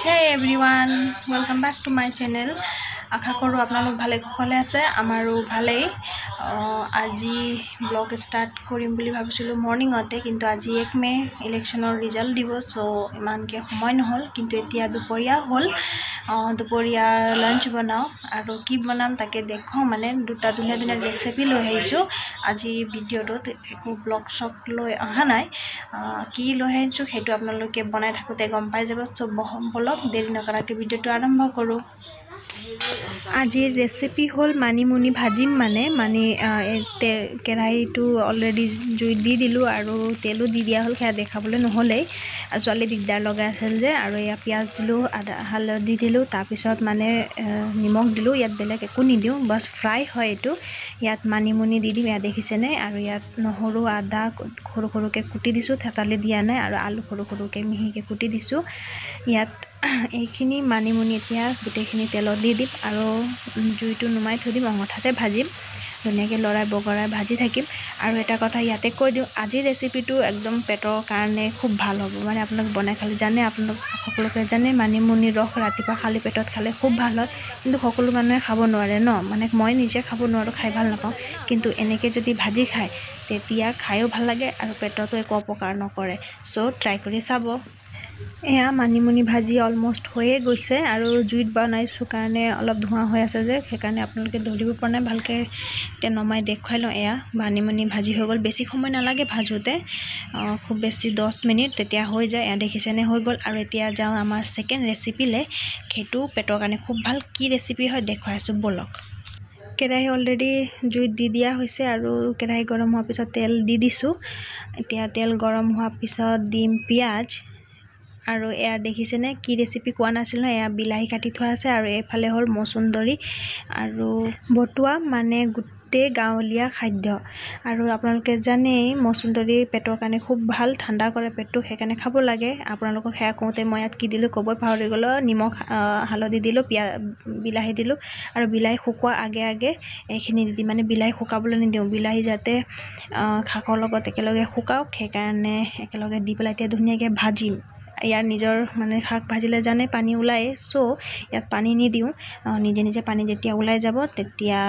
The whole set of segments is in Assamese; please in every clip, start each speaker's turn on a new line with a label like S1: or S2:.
S1: Hey everyone, welcome back to my channel. আশা কৰোঁ আপোনালোক ভালে কুশলে আছে আমাৰো ভালেই আজি ব্লগ ষ্টাৰ্ট কৰিম বুলি ভাবিছিলোঁ মৰ্নিংতে কিন্তু আজি 1 মে ইলেকশ্যনৰ ৰিজাল্ট দিব সো ইমানকে সময় নহল কিন্তু এতিয়া দুপৰীয়া হ'ল দুপৰীয়া লাঞ্চ বনাও আৰু কি বনাম তাকে দেখো মানে দুটা ধুনীয়া ৰেচিপি লৈ আহিছো আজি ভিডিঅ'টোত একো ব্লগ শক লৈ অহা নাই কি লৈ আহিছো সেইটো আপোনালোকে বনাই থাকোতে গম পাই যাব সো বলক দেৰি নকৰাকৈ ভিডিঅ'টো আৰম্ভ কৰোঁ আজি ৰেচিপি হল মানিমুনি ভাজিম মানে কেৰাহীটো অলৰেডি জুই দি দিলো আৰু তেলো দি দিয়া হল খেয়া দেখাবলৈ নহলে ছোৱালী দিগদাৰ লগাই আছিল যে আৰু ইয়া পিয়াজ দিলো আদা হালধি দিলো তাৰ পিছত মানে নিমখ দিলো ইয়াত বেলেগ একো নিদিও বাস ফ্ৰাই হয় এটো ইয়াত মানিমুনি দি দিম ইয়া দেখিছেনে আৰু ইয়াত নহৰু আদা সৰু কুটি দিছো থেতালি দিয়া নাই আৰু আলু সৰুকে মিহিকে কুটি দিছো ইয়াত এইখিনি মানিমুনি এতিয়া গুটেখিনি তেলত দি দিম আৰু জুইটো নুমাই থৈ দিম অঙঠাতে ভাজিম ধুনীয়াকৈ লৰাই বগৰাই ভাজি থাকিম আৰু এটা কথা ইয়াতে কৈ দিওঁ আজি ৰেচিপিটো একদম পেটৰ কাৰণে খুব ভাল হ'ব মানে আপোনাক বনাই খালি জানে আপোনাক সকলোকে জানে মানিমুনি ৰস ৰাতিপুৱা খালি পেটত খালে খুব ভাল হয় কিন্তু সকলো মানুহে খাব নোৱাৰে ন মানে মই নিজে খাব নোৱাৰো খাই ভাল নাপাওঁ কিন্তু এনেকে যদি ভাজি খায় তেতিয়া খায়ও ভাল লাগে আৰু পেটতো একো অপকাৰ নকৰে সো ট্ৰাই কৰি চাব এয়া মানিমুনি ভাজি অলমোস্ট হৈয়ে গৈছে আৰু জুইত বনাইছো কাৰণে অলপ ধোঁৱা হৈ আছে যে সেইকাৰণে আপোনালোকে ধৰিব পৰা নাই ভালকে তে নমাই দেখুৱাই লওঁ এয়া মানিমুনি ভাজি হৈ গ'ল বেছি সময় নালাগে ভাজোতে খুব বেছি 10 মিনিট তেতিয়া হৈ যায় এয়া দেখিছেনে হৈ গ'ল আৰু এতিয়া যাওঁ আমাৰ সেকেন্ড ৰেচিপিলে সেইটো পেটৰ কাৰণে খুব ভাল কি ৰেচিপি হয় দেখুৱাইছো বলক কেৰাহী অলৰেডি জুইত দি দিয়া হৈছে আৰু কেৰাহী গৰম হোৱাৰ পিছত তেল দি দিছো এতিয়া তেল গৰম হোৱাৰ পিছত দিম পিয়াজ আৰু এয়া দেখিছেনে কি ৰেচিপি কোৱা নাছিল এয়া বিলাহী কাটি থোৱা আছে আৰু এফালে হল মসুন্দৰী আৰু বটুৱা মানে গুটে গাঁৱলীয়া খাদ্য আৰু আপোনালোকে জানে মসুন্দৰী পেটৰ কাৰণে খুব ভাল ঠাণ্ডা কৰে পেটটো সেইকাৰণে খাব লাগে আপোনালোকক হেয়া কওঁতে মই ইয়াত কি দিলো কবই পাহৰি গলো নিমখ হালধি দিলো বিলাহী দিলো আৰু বিলাহী শুকোৱা আগে এইখিনি দি মানে বিলাহী শুকাবলৈ নিদিওঁ বিলাহী যাতে খাকৰ লগত একেলগে শুকাওক সেইকাৰণে একেলগে দি পেলাই এতিয়া ধুনীয়াকৈ ভাজিম ইয়াৰ নিজৰ মানে শাক ভাজিলে জানে পানী ওলাই সো ইয়াত পানী নিদিওঁ নিজে পানী যেতিয়া ওলাই যাব তেতিয়া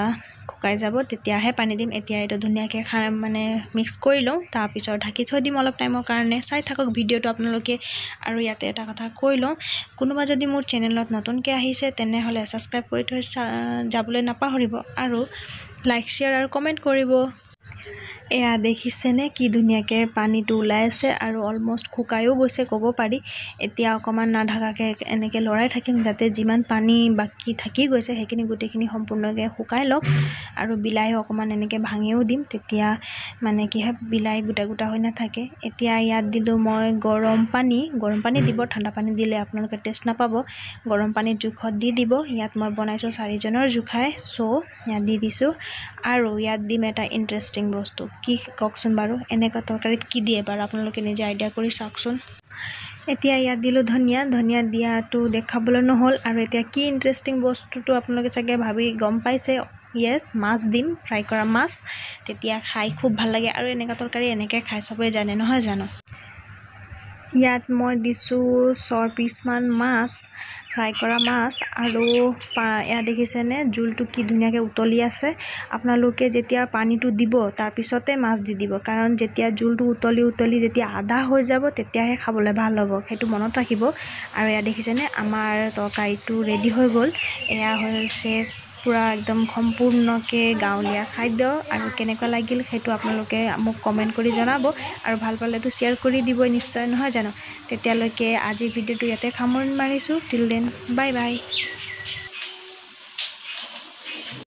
S1: শুকাই যাব তেতিয়াহে পানী দিম এতিয়া এটা ধুনীয়াকৈ মানে মিক্স কৰি লওঁ তাৰ পিছত ঢাকি থৈ দিম অলপ টাইমৰ কাৰণে চাই থাকক ভিডিঅ'টো আপোনালোকে আৰু ইয়াতে এটা কথা কৈ লওঁ কোনোবা যদি মোৰ চেনেলত নতুনকৈ আহিছে তেনেহলে সাবস্ক্ৰাইব কৰি থৈ যাবলৈ নাপাহৰিব আৰু লাইক শেয়াৰ আৰু কমেন্ট কৰিব এয়া দেখিছেনে কি ধুনীয়াকৈ পানীটো ওলাই আছে আৰু অলমোস্ট শুকায়ও গৈছে ক'ব পাৰি এতিয়া অকমান নাঢাকাকে এনেকে লৰাই থাকিম যাতে যিমান পানী বাকি থাকি গৈছে সেইখিনি গুটেখিনি সম্পূৰ্ণকৈ শুকাই লওক আৰু বিলাহী অকমান এনেকে ভাঙিও দিম তেতিয়া মানে কি হয় বিলাহী গুটা হৈ নাথাকে এতিয়া ইয়াত দিলো মই গৰম পানী দিব ঠাণ্ডা পানী দিলে আপোনালোকে টেষ্ট নাপাব গৰম পানী জুখত দি দিব ইয়াত মই বনাইছো 4 জনৰ জুখাই সো ইয়াত দি দিছো আৰু ইয়াত দিম এটা ইন্টাৰেষ্টিং বস্তু কি ককচোন বাৰু এনেকা তৰকাৰীত কি দিয়ে বাৰু আপোনালোকে নিজে আইডিয়া কৰি চাওকচোন এতিয়া ইয়াত দিলো ধনিয়া দিয়াটো দেখাবলৈ নহল আৰু এতিয়া কি ইন্টাৰেষ্টিং বস্তুটো আপোনালোকে চাগে ভাবি গম পাইছে ইয়েস মাছ দিম ফ্ৰাই কৰা মাছ তেতিয়া খাই খুব ভাল লাগে আৰু এনেকা তৰকাৰী এনেকে খাই সবে জানে নহয় জানো ইয়াত মই দিছো 6 পিস মান মাছ ফ্ৰাই কৰা মাছ আৰু এয়া দেখিছেনে জুলটো কি ধুনীয়াকৈ উতলি আছে আপোনালোকে যেতিয়া পানীটো দিব তাৰ পিছতে মাছ দি দিব কাৰণ যেতিয়া জুলটো উতলি যেতিয়া আধা হৈ যাব তেতিয়াহে খাবলৈ ভাল হ'ব সেইটো মনত ৰাখিব আৰু এয়া দেখিছেনে আমাৰ তৰকাৰীটো ৰেডি হৈ গ'ল এয়া হৈছে পুৰা একদম সম্পূৰ্ণকে গাঁৱলীয়া খাদ্য আৰু কেনেকুৱা লাগিল সেইটো আপোনালোকে মোক কমেন্ট কৰি জনাব আৰু ভাল পালেতো শেয়াৰ কৰি দিব নিশ্চয় নহয় জানো তেতিয়ালৈকে আজি ভিডিঅ'টো ইয়াতে সামৰণি মাৰিছো টিল দেন বাই বাই